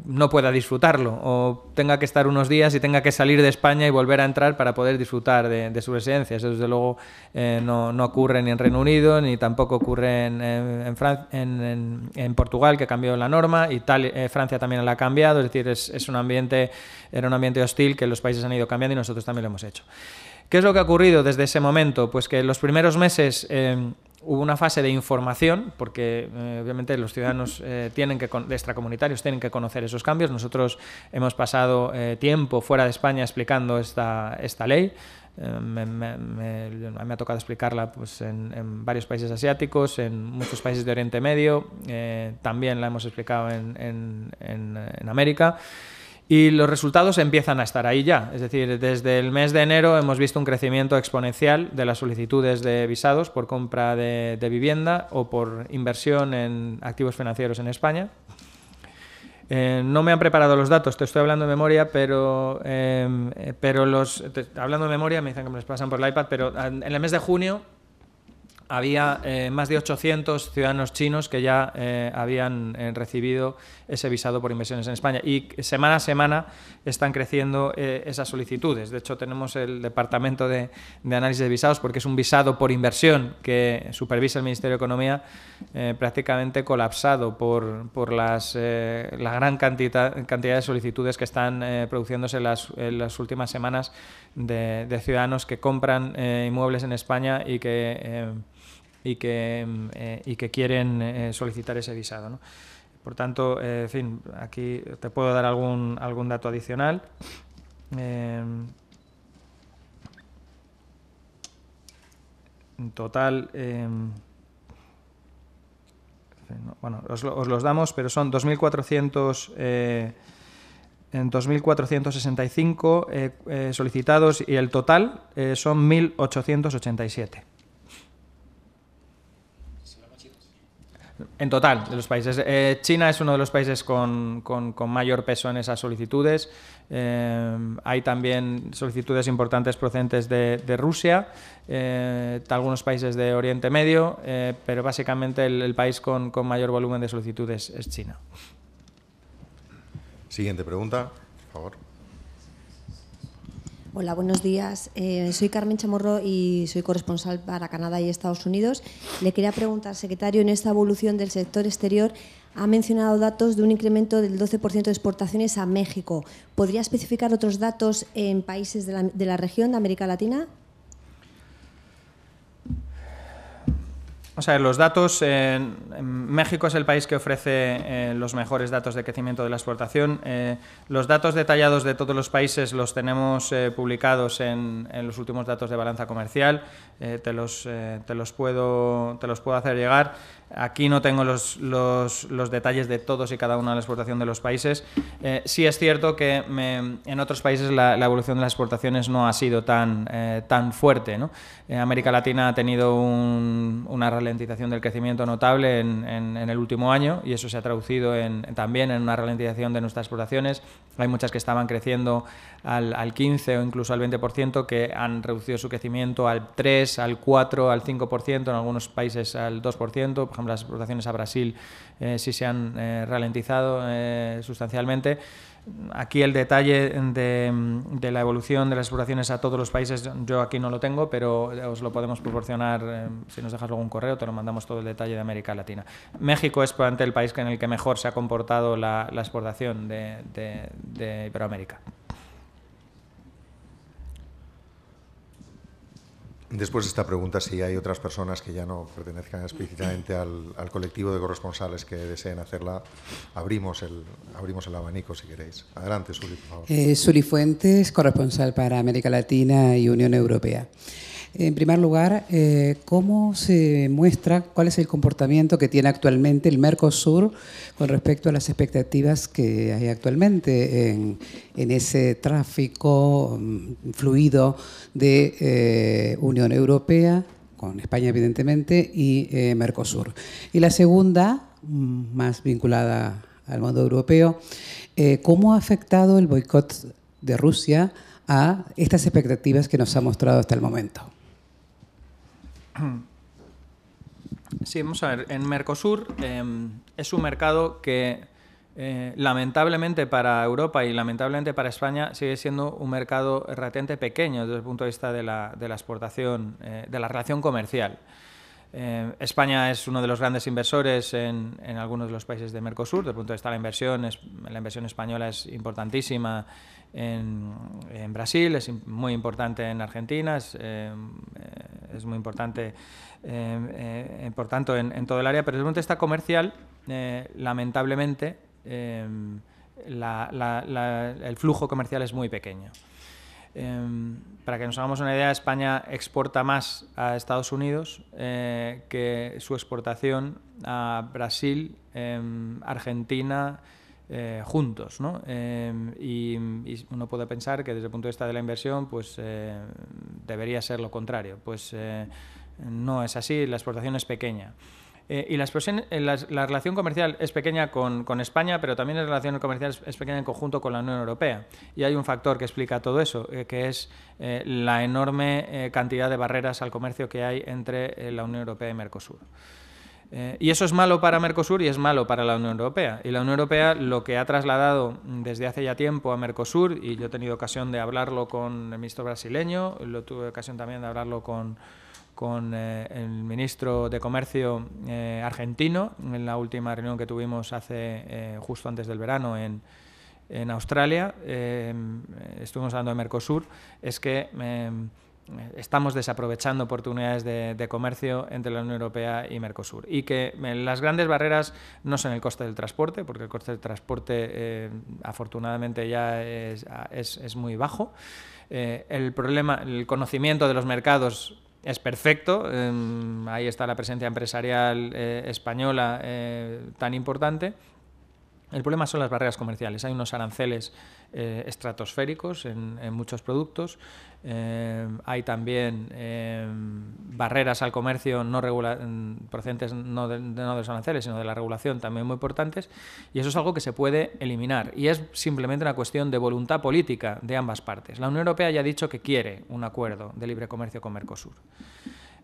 no pueda disfrutarlo o tenga que estar unos días y tenga que salir de España y volver a entrar para poder disfrutar de su residencia. Eso desde luego no ocurre ni en Reino Unido ni tampoco ocurre en Portugal, que cambió la norma, y Francia también la ha cambiado, es decir, era un ambiente hostil que los países han ido cambiando y nosotros también lo hemos hecho. ¿Qué es lo que ha ocurrido desde ese momento? Pues que en los primeros meses hubo una fase de información, porque obviamente los ciudadanos extracomunitarios tienen que conocer esos cambios. Nosotros hemos pasado tiempo fuera de España explicando esta ley. Me ha tocado explicarla pues, en varios países asiáticos, en muchos países de Oriente Medio, también la hemos explicado en América. Y los resultados empiezan a estar ahí ya. Es decir, desde el mes de enero hemos visto un crecimiento exponencial de las solicitudes de visados por compra de vivienda o por inversión en activos financieros en España. No me han preparado los datos, te estoy hablando de memoria, pero hablando de memoria, me dicen que me los pasan por el iPad, pero en el mes de junio había más de 800 ciudadanos chinos que ya habían recibido ese visado por inversiones en España, y semana a semana están creciendo esas solicitudes. De hecho, tenemos el departamento de análisis de visados, porque es un visado por inversión que supervisa el Ministerio de Economía, prácticamente colapsado por la gran cantidad de solicitudes que están produciéndose en las últimas semanas de ciudadanos que compran inmuebles en España y que quieren solicitar ese visado, ¿no? Por tanto, en fin, aquí te puedo dar algún dato adicional. En total, bueno, os los damos, pero son 2.465 solicitados y el total son 1.887. En total, de los países. China es uno de los países con mayor peso en esas solicitudes. Hay también solicitudes importantes procedentes de Rusia, algunos países de Oriente Medio, pero básicamente el país con mayor volumen de solicitudes es China. Siguiente pregunta, por favor. Hola, buenos días. Soy Carmen Chamorro y soy corresponsal para Canadá y Estados Unidos. Le quería preguntar, secretario, en esta evolución del sector exterior ha mencionado datos de un incremento del 12% de exportaciones a México. ¿Podría especificar otros datos en países de la región de América Latina? O sea, los datos, México es el país que ofrece los mejores datos de crecimiento de la exportación. Los datos detallados de todos los países los tenemos publicados en los últimos datos de balanza comercial. Te los puedo hacer llegar. Aquí no tengo los detalles de todos y cada una de la exportación de los países. Sí es cierto que en otros países la evolución de las exportaciones no ha sido tan fuerte, ¿no? América Latina ha tenido una ralentización del crecimiento notable en el último año, y eso se ha traducido también en una ralentización de nuestras exportaciones. Hay muchas que estaban creciendo al 15 o incluso al 20%, que han reducido su crecimiento al 3, al 4, al 5%, en algunos países al 2%. Por ejemplo, las exportaciones a Brasil sí se han ralentizado sustancialmente. Aquí el detalle de la evolución de las exportaciones a todos los países, yo aquí no lo tengo, pero os lo podemos proporcionar. Si nos dejas luego un correo, te lo mandamos todo el detalle de América Latina. México es probablemente el país en el que mejor se ha comportado la exportación de Iberoamérica. Después de esta pregunta, si hay otras personas que ya no pertenezcan explícitamente al colectivo de corresponsales que deseen hacerla, abrimos el abanico si queréis. Adelante, Suli, por favor. Suli Fuentes, corresponsal para América Latina y Unión Europea. En primer lugar, ¿cómo se muestra, cuál es el comportamiento que tiene actualmente el Mercosur con respecto a las expectativas que hay actualmente en ese tráfico fluido de Unión Europea, con España evidentemente, y Mercosur? Y la segunda, más vinculada al mundo europeo, ¿cómo ha afectado el boicot de Rusia a estas expectativas que nos ha mostrado hasta el momento? Sí, vamos a ver. En Mercosur es un mercado que lamentablemente para Europa y lamentablemente para España sigue siendo un mercado relativamente pequeño desde el punto de vista de la exportación, de la relación comercial. España es uno de los grandes inversores en algunos de los países de Mercosur. Desde el punto de vista de la inversión española es importantísima en Brasil, es muy importante en Argentina, es muy importante, por tanto, en todo el área. Pero desde el punto de vista comercial, lamentablemente, el flujo comercial es muy pequeño. Para que nos hagamos una idea, España exporta más a Estados Unidos que su exportación a Brasil, Argentina, juntos, ¿no? Y uno puede pensar que desde el punto de vista de la inversión, pues debería ser lo contrario. Pues no es así, la exportación es pequeña. Y la relación comercial es pequeña con España, pero también la relación comercial es pequeña en conjunto con la Unión Europea. Y hay un factor que explica todo eso, que es la enorme cantidad de barreras al comercio que hay entre la Unión Europea y Mercosur. Y eso es malo para Mercosur y es malo para la Unión Europea. Y la Unión Europea lo que ha trasladado desde hace ya tiempo a Mercosur, y yo he tenido ocasión de hablarlo con el ministro brasileño, tuve ocasión también de hablarlo con el ministro de Comercio argentino en la última reunión que tuvimos justo antes del verano en Australia. Estuvimos hablando de Mercosur. Es que estamos desaprovechando oportunidades de comercio entre la Unión Europea y Mercosur, y que las grandes barreras no son el coste del transporte, porque el coste del transporte afortunadamente ya es muy bajo. El conocimiento de los mercados es perfecto. Ahí está la presencia empresarial española tan importante. El problema son las barreras comerciales. Hay unos aranceles estratosféricos en muchos productos. Hay también barreras al comercio procedentes no de los aranceles, sino de la regulación, también muy importantes. Y eso es algo que se puede eliminar. Y es simplemente una cuestión de voluntad política de ambas partes. La Unión Europea ya ha dicho que quiere un acuerdo de libre comercio con Mercosur.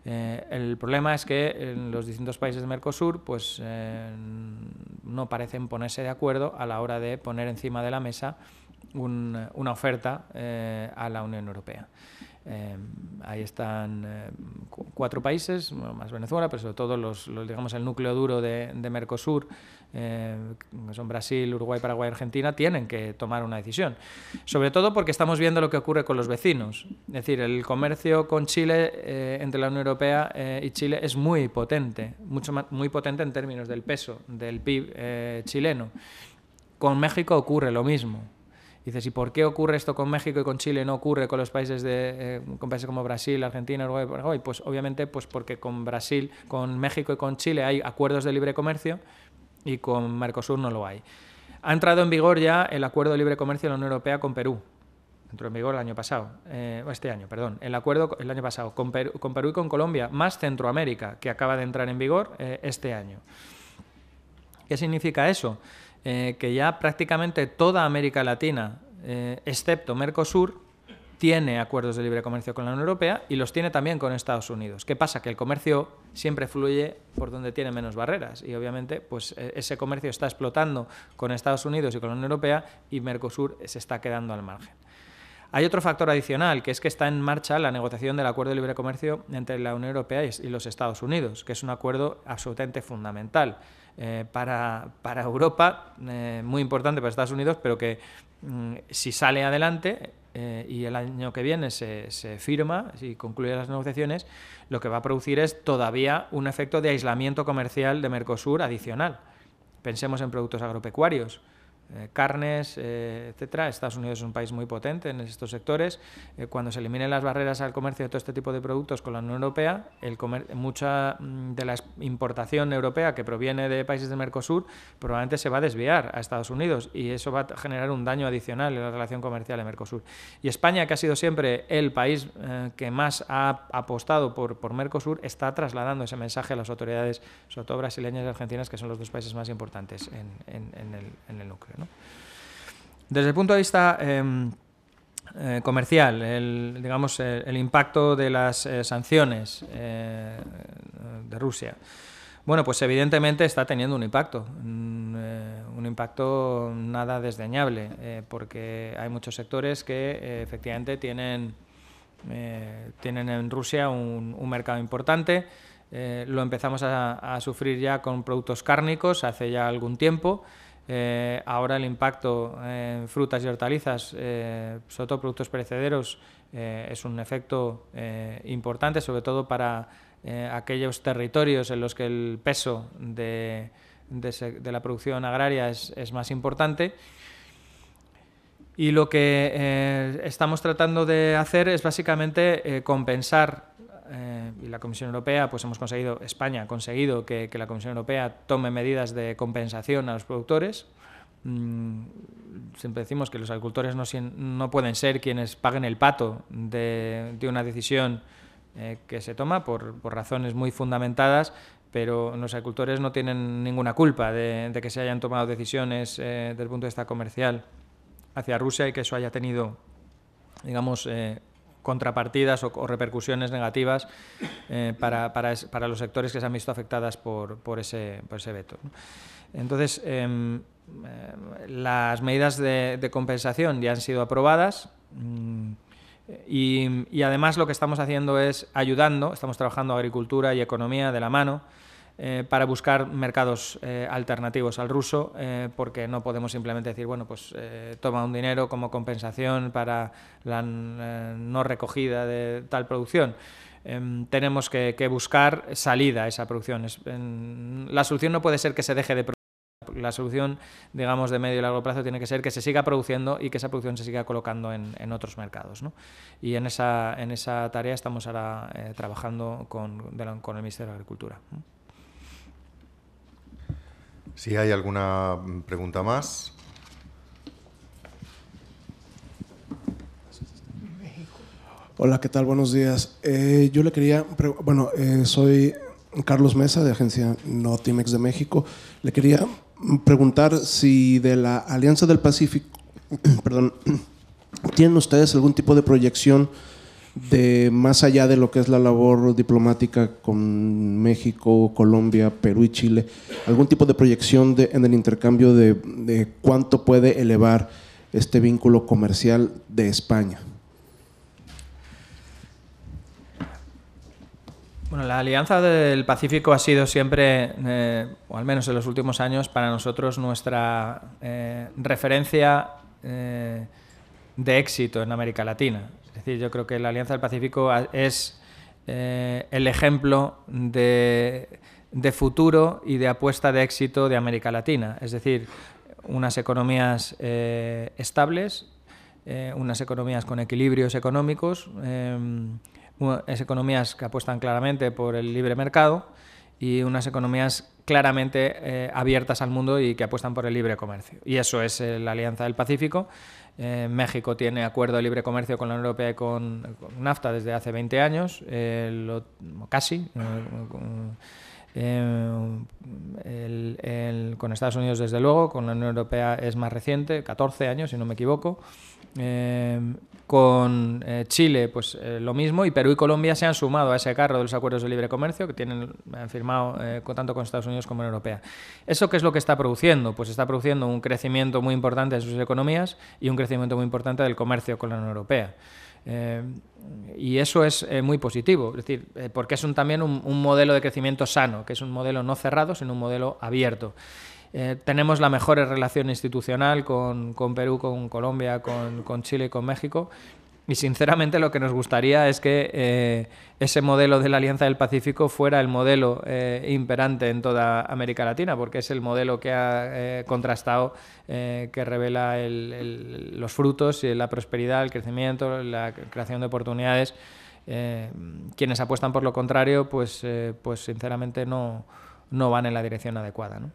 El problema es que en los distintos países de Mercosur pues, no parecen ponerse de acuerdo a la hora de poner encima de la mesa una oferta a la Unión Europea. Ahí están 4 países, más Venezuela, pero sobre todo digamos, el núcleo duro de Mercosur, que son Brasil, Uruguay, Paraguay, Argentina, tienen que tomar una decisión. Sobre todo porque estamos viendo lo que ocurre con los vecinos. Es decir, el comercio con Chile, entre la Unión Europea y Chile, es muy potente, muy potente en términos del peso del PIB chileno. Con México ocurre lo mismo. Dices, ¿y por qué ocurre esto con México y con Chile y no ocurre con los países con países como Brasil, Argentina, Uruguay, Paraguay? Pues obviamente porque con Brasil, con México y con Chile hay acuerdos de libre comercio y con Mercosur no lo hay. Ha entrado en vigor ya el acuerdo de libre comercio de la Unión Europea con Perú. Entró en vigor el año pasado, este año, perdón. El acuerdo el año pasado con Perú y con Colombia, más Centroamérica, que acaba de entrar en vigor este año. ¿Qué significa eso? Que ya prácticamente toda América Latina, excepto Mercosur, tiene acuerdos de libre comercio con la Unión Europea y los tiene también con Estados Unidos. ¿Qué pasa? Que el comercio siempre fluye por donde tiene menos barreras y obviamente pues, ese comercio está explotando con Estados Unidos y con la Unión Europea y Mercosur se está quedando al margen. Hay otro factor adicional, que es que está en marcha la negociación del acuerdo de libre comercio entre la Unión Europea y los Estados Unidos, que es un acuerdo absolutamente fundamental para Europa, muy importante para Estados Unidos, pero que si sale adelante y el año que viene se firma, si concluye las negociaciones, lo que va a producir es todavía un efecto de aislamiento comercial de Mercosur adicional. Pensemos en productos agropecuarios. Carnes, etcétera. Estados Unidos es un país muy potente en estos sectores. Cuando se eliminen las barreras al comercio de todo este tipo de productos con la Unión Europea, mucha de la importación europea que proviene de países de Mercosur probablemente se va a desviar a Estados Unidos y eso va a generar un daño adicional en la relación comercial de Mercosur. Y España, que ha sido siempre el país que más ha apostado por Mercosur, está trasladando ese mensaje a las autoridades, sobre todo brasileñas y argentinas, que son los 2 países más importantes en el núcleo, ¿no? Desde el punto de vista comercial, el impacto de las sanciones de Rusia, bueno, pues evidentemente está teniendo un impacto nada desdeñable, porque hay muchos sectores que efectivamente tienen en Rusia un mercado importante. Lo empezamos a sufrir ya con productos cárnicos hace ya algún tiempo. Ahora el impacto en frutas y hortalizas, sobre todo productos perecederos, es un efecto importante, sobre todo para aquellos territorios en los que el peso de la producción agraria es más importante. Y lo que estamos tratando de hacer es básicamente compensar, y la Comisión Europea, pues España ha conseguido que la Comisión Europea tome medidas de compensación a los productores. Siempre decimos que los agricultores no pueden ser quienes paguen el pato de una decisión que se toma por razones muy fundamentadas, pero los agricultores no tienen ninguna culpa de que se hayan tomado decisiones desde el punto de vista comercial hacia Rusia y que eso haya tenido, digamos, contrapartidas o repercusiones negativas para los sectores que se han visto afectadas por ese veto, ¿no? Entonces, las medidas de compensación ya han sido aprobadas y además lo que estamos haciendo es estamos trabajando agricultura y economía de la mano para buscar mercados alternativos al ruso, porque no podemos simplemente decir, bueno, pues toma un dinero como compensación para la no recogida de tal producción. Tenemos que buscar salida a esa producción. La solución no puede ser que se deje de producir. La solución, digamos, de medio y largo plazo tiene que ser que se siga produciendo y que esa producción se siga colocando en otros mercados, ¿no? Y en esa tarea estamos ahora trabajando con el Ministerio de Agricultura. Si hay alguna pregunta más. Hola, ¿qué tal? Buenos días. Yo le quería, soy Carlos Mesa, de agencia Notimex de México. Le quería preguntar si de la Alianza del Pacífico, ¿tienen ustedes algún tipo de proyección de más allá de lo que es la labor diplomática con México, Colombia, Perú y Chile, algún tipo de proyección en el intercambio de cuánto puede elevar este vínculo comercial de España? Bueno, la Alianza del Pacífico ha sido siempre, o al menos en los últimos años, para nosotros nuestra referencia de éxito en América Latina. Es decir, yo creo que la Alianza del Pacífico es el ejemplo de futuro y de apuesta de éxito de América Latina. Es decir, unas economías estables, unas economías con equilibrios económicos, unas economías que apuestan claramente por el libre mercado y unas economías claramente abiertas al mundo y que apuestan por el libre comercio. Y eso es la Alianza del Pacífico. México tiene acuerdo de libre comercio con la Unión Europea y con NAFTA desde hace 20 años, casi. Con Estados Unidos, desde luego, con la Unión Europea es más reciente, 14 años, si no me equivoco. Con Chile, pues lo mismo, y Perú y Colombia se han sumado a ese carro de los acuerdos de libre comercio que han firmado tanto con Estados Unidos como con la Unión Europea. ¿Eso qué es lo que está produciendo? Pues está produciendo un crecimiento muy importante de sus economías y un crecimiento muy importante del comercio con la Unión Europea. Y eso es muy positivo, es decir, porque es también un modelo de crecimiento sano, que es un modelo no cerrado, sino un modelo abierto. Tenemos la mejor relación institucional con Perú, con Colombia, con Chile y con México. Y sinceramente lo que nos gustaría es que ese modelo de la Alianza del Pacífico fuera el modelo imperante en toda América Latina, porque es el modelo que ha contrastado, que revela los frutos, la prosperidad, el crecimiento, la creación de oportunidades. Quienes apuestan por lo contrario, pues sinceramente no van en la dirección adecuada, ¿no?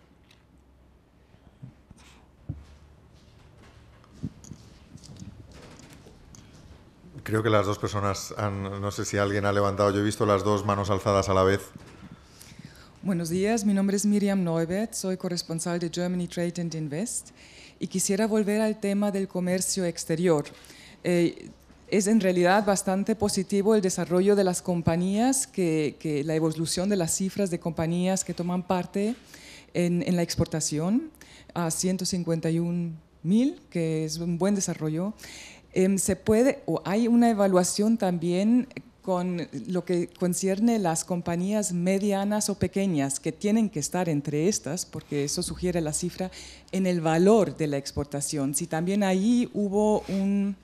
Creo que las dos personas no sé si alguien ha levantado, yo he visto las dos manos alzadas a la vez. Buenos días, mi nombre es Miriam Neubert, soy corresponsal de Germany Trade and Invest y quisiera volver al tema del comercio exterior. Es en realidad bastante positivo el desarrollo de las compañías, que la evolución de las cifras de compañías que toman parte en la exportación a 151.000, que es un buen desarrollo. Se puede, o hay una evaluación también con lo que concierne las compañías medianas o pequeñas que tienen que estar entre estas, porque eso sugiere la cifra, en el valor de la exportación. Si también ahí hubo un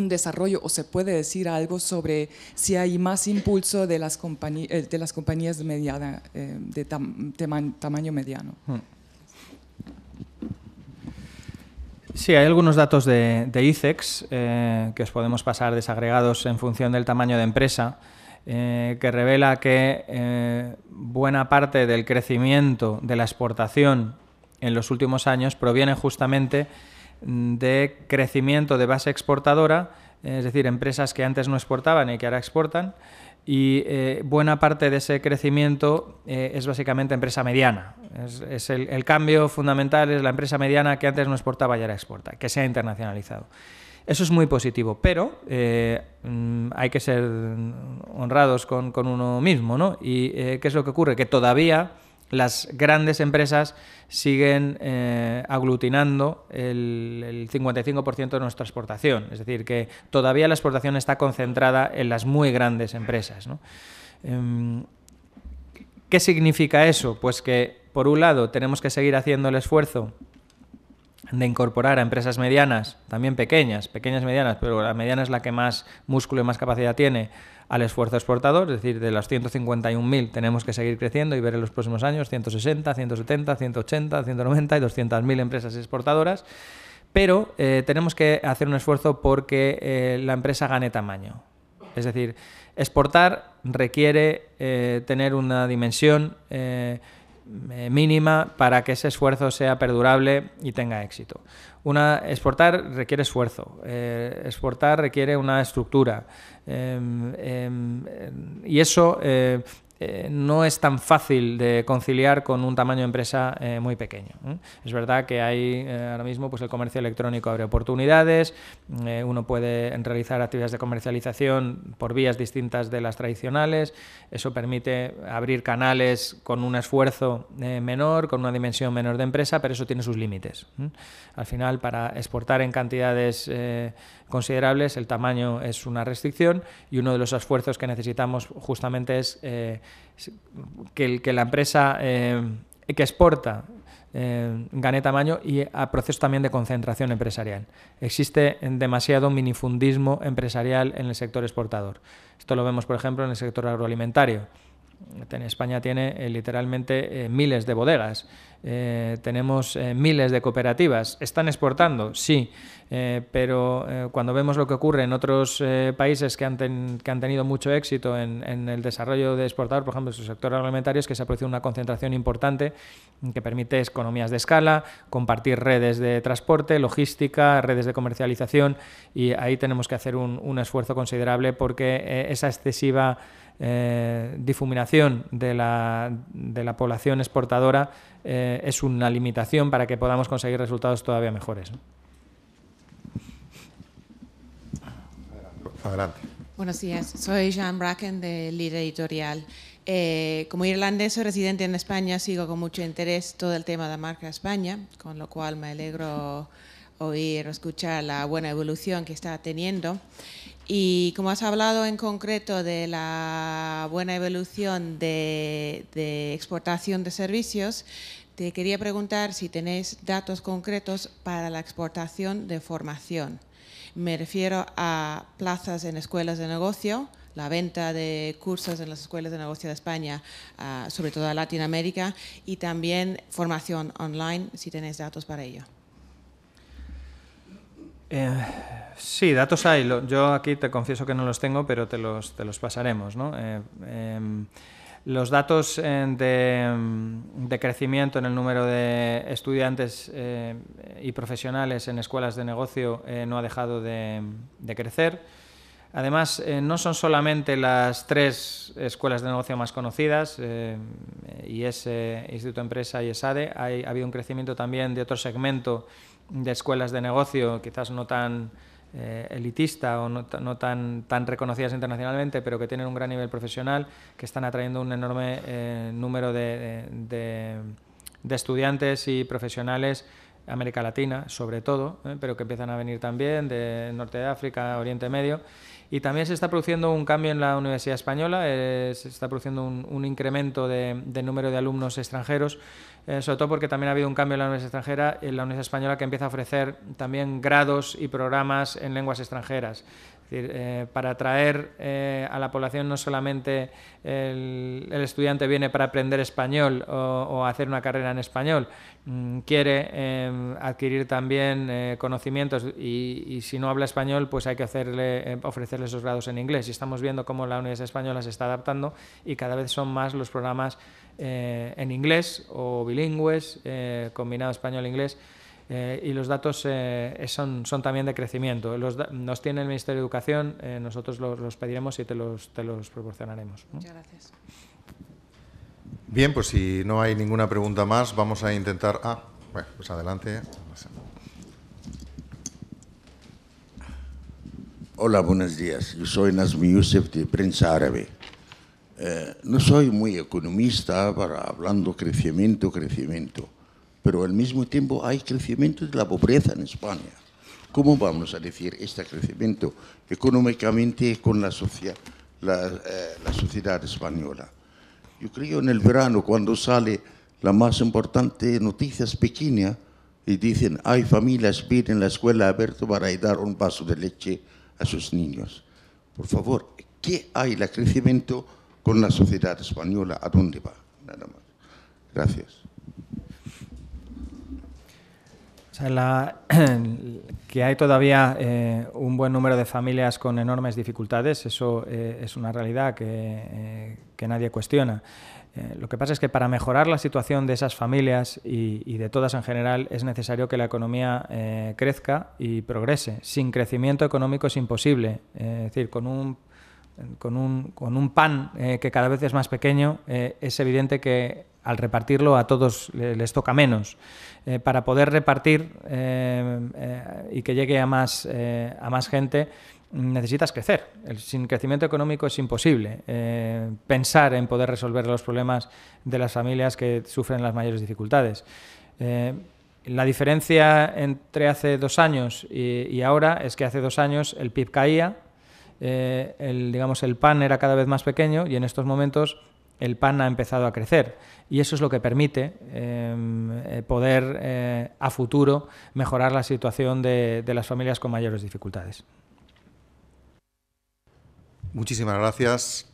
desarrollo, o se puede decir algo sobre si hay más impulso de las compañías de tamaño mediano. Sí, hay algunos datos de ICEX que os podemos pasar desagregados en función del tamaño de empresa, que revela que buena parte del crecimiento de la exportación en los últimos años proviene justamente de crecimiento de base exportadora, es decir, empresas que antes no exportaban y que ahora exportan, y buena parte de ese crecimiento es básicamente empresa mediana. Es el cambio fundamental es la empresa mediana que antes no exportaba y ahora exporta, que se ha internacionalizado. Eso es muy positivo, pero hay que ser honrados con uno mismo, ¿no? ¿Y qué es lo que ocurre? Que todavía las grandes empresas siguen aglutinando el 55% de nuestra exportación. Es decir, que todavía la exportación está concentrada en las muy grandes empresas, ¿no? ¿Qué significa eso? Pues que, por un lado, tenemos que seguir haciendo el esfuerzo de incorporar a empresas medianas, también pequeñas, medianas, pero la mediana es la que más músculo y más capacidad tiene, al esfuerzo exportador, es decir, de los 151.000 tenemos que seguir creciendo y ver en los próximos años 160, 170, 180, 190 y 200.000 empresas exportadoras, pero tenemos que hacer un esfuerzo porque la empresa gane tamaño. Es decir, exportar requiere tener una dimensión mínima para que ese esfuerzo sea perdurable y tenga éxito. Exportar requiere esfuerzo, exportar requiere una estructura y eso no es tan fácil de conciliar con un tamaño de empresa muy pequeño. Es verdad que hay ahora mismo pues el comercio electrónico abre oportunidades, uno puede realizar actividades de comercialización por vías distintas de las tradicionales, eso permite abrir canales con un esfuerzo menor, con una dimensión menor de empresa, pero eso tiene sus límites. Al final, para exportar en cantidades considerables, el tamaño es una restricción y uno de los esfuerzos que necesitamos justamente es que la empresa que exporta gane tamaño y a procesos también de concentración empresarial. Existe demasiado minifundismo empresarial en el sector exportador. Esto lo vemos, por ejemplo, en el sector agroalimentario. España tiene literalmente miles de bodegas, tenemos miles de cooperativas. ¿Están exportando? Sí, pero cuando vemos lo que ocurre en otros países que han tenido mucho éxito en el desarrollo de exportador, por ejemplo, en su sector agroalimentario, es que se ha producido una concentración importante que permite economías de escala, compartir redes de transporte, logística, redes de comercialización, y ahí tenemos que hacer un esfuerzo considerable porque esa excesiva difuminación de la población exportadora es una limitación para que podamos conseguir resultados todavía mejores, ¿no? Adelante. Buenos días, soy Jean Bracken de Líder Editorial. Como irlandés residente en España, sigo con mucho interés todo el tema de marca España, con lo cual me alegro oír o escuchar la buena evolución que está teniendo. Y como has hablado en concreto de la buena evolución de exportación de servicios, te quería preguntar si tenéis datos concretos para la exportación de formación. Me refiero a plazas en escuelas de negocio, la venta de cursos en las escuelas de negocio de España, sobre todo en Latinoamérica, y también formación online, si tenéis datos para ello. Sí, datos hay. Yo aquí te confieso que no los tengo, pero te los pasaremos, ¿no? Los datos de crecimiento en el número de estudiantes y profesionales en escuelas de negocio no ha dejado de crecer. Además, no son solamente las 3 escuelas de negocio más conocidas, IES, Instituto Empresa y ESADE. Ha habido un crecimiento también de otro segmento de escuelas de negocio, quizás no tan elitista o no tan reconocidas internacionalmente, pero que tienen un gran nivel profesional, que están atrayendo un enorme número de estudiantes y profesionales, América Latina sobre todo, pero que empiezan a venir también de Norte de África, Oriente Medio. Y también se está produciendo un cambio en la Universidad Española, se está produciendo un incremento de número de alumnos extranjeros, sobre todo porque también ha habido un cambio en la Universidad Española, que empieza a ofrecer también grados y programas en lenguas extranjeras. Es decir, para atraer a la población no solamente el estudiante viene para aprender español o hacer una carrera en español, quiere adquirir también conocimientos y si no habla español pues hay que ofrecerle esos grados en inglés, y estamos viendo cómo la Universidad Española se está adaptando y cada vez son más los programas en inglés o bilingües, combinado español-inglés. Y los datos son también de crecimiento. Nos tiene el Ministerio de Educación, nosotros los pediremos y te los proporcionaremos, ¿no? Muchas gracias. Bien, pues si no hay ninguna pregunta más, vamos a intentar... bueno, pues adelante. Hola, buenos días. Yo soy Nazmi Youssef de Prensa Árabe. No soy muy economista hablando crecimiento, pero al mismo tiempo hay crecimiento de la pobreza en España. ¿Cómo vamos a decir este crecimiento económicamente con la sociedad española? Yo creo en el verano, cuando sale la más importante noticias pequeña y dicen hay familias que piden la escuela abierta para dar un vaso de leche a sus niños. Por favor, ¿qué hay el crecimiento con la sociedad española? ¿A dónde va? Nada más. Gracias. O sea, que hay todavía un buen número de familias con enormes dificultades, eso es una realidad que nadie cuestiona. Lo que pasa es que para mejorar la situación de esas familias y de todas en general es necesario que la economía crezca y progrese. Sin crecimiento económico es imposible. Es decir, con un con un pan que cada vez es más pequeño, es evidente que al repartirlo a todos les toca menos. Para poder repartir y que llegue a más gente, necesitas crecer. Sin crecimiento económico es imposible pensar en poder resolver los problemas de las familias que sufren las mayores dificultades. La diferencia entre hace 2 años y ahora es que hace 2 años el PIB caía, el pan era cada vez más pequeño y en estos momentos el pan ha empezado a crecer. Y eso es lo que permite poder a futuro mejorar la situación de las familias con mayores dificultades. Muchísimas gracias.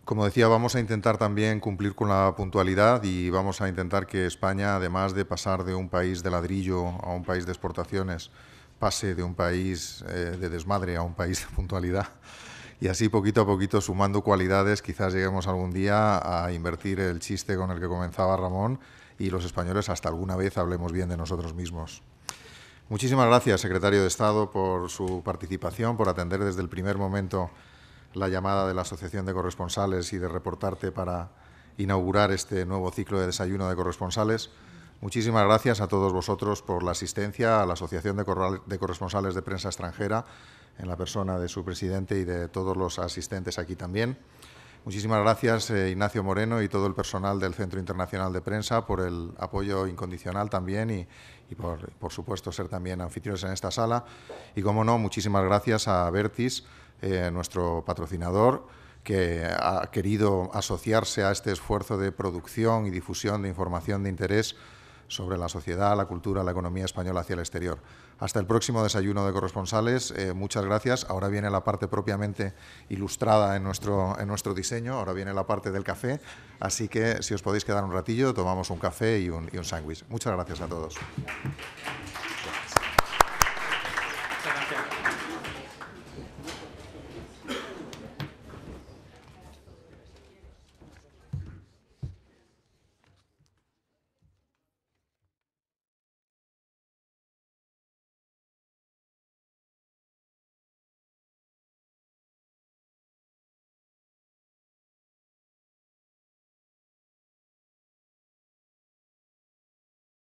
Como decía, vamos a intentar también cumplir con la puntualidad y vamos a intentar que España, además de pasar de un país de ladrillo a un país de exportaciones, pase de un país de desmadre a un país de puntualidad. Y así, poquito a poquito, sumando cualidades, quizás lleguemos algún día a invertir el chiste con el que comenzaba Ramón y los españoles hasta alguna vez hablemos bien de nosotros mismos. Muchísimas gracias, secretario de Estado, por su participación, por atender desde el primer momento la llamada de la Asociación de Corresponsales y de reportarte para inaugurar este nuevo ciclo de desayuno de corresponsales. Muchísimas gracias a todos vosotros por la asistencia a la Asociación de Corresponsales de Prensa Extranjera, en la persona de su presidente y de todos los asistentes aquí también. Muchísimas gracias, Ignacio Moreno y todo el personal del Centro Internacional de Prensa, por el apoyo incondicional también y por supuesto, ser también anfitriones en esta sala. Y, como no, muchísimas gracias a Vertis, nuestro patrocinador, que ha querido asociarse a este esfuerzo de producción y difusión de información de interés sobre la sociedad, la cultura, la economía española hacia el exterior. Hasta el próximo desayuno de corresponsales. Muchas gracias. Ahora viene la parte propiamente ilustrada en nuestro diseño. Ahora viene la parte del café. Así que, si os podéis quedar un ratillo, tomamos un café y un sándwich. Muchas gracias a todos.